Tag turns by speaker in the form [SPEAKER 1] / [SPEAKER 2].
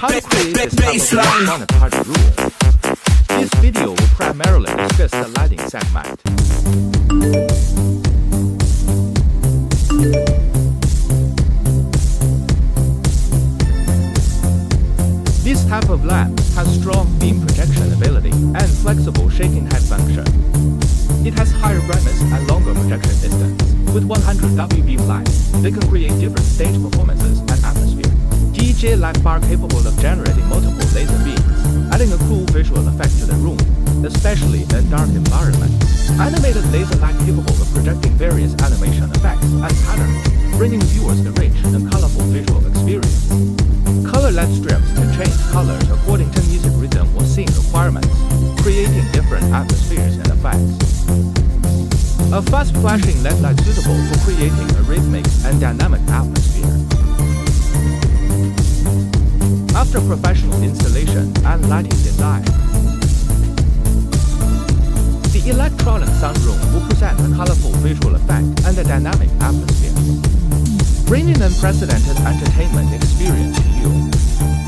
[SPEAKER 1] How to create this type of light on a party room. This video will primarily discuss the lighting segment. This type of lamp has strong beam projection ability and flexible shaking head function. It has higher brightness and longer projection distance. With 100 W beam lights, they can create different stage performances and atmosphere. TJ light bar capable of generating multiple laser beams, adding a cool visual effect to the room, especially in dark environments. Animated laser light capable of projecting various animation effects and patterns, bringing viewers a rich and colorful visual experience. Color LED strips can change colors according to music rhythm or scene requirements, creating different atmospheres and effects. A fast flashing LED light suitable for creating a rhythmic and dynamic atmosphere. After professional installation and lighting design, the electronic sunroom will present a colorful visual effect and a dynamic atmosphere, bringing an unprecedented entertainment experience to you.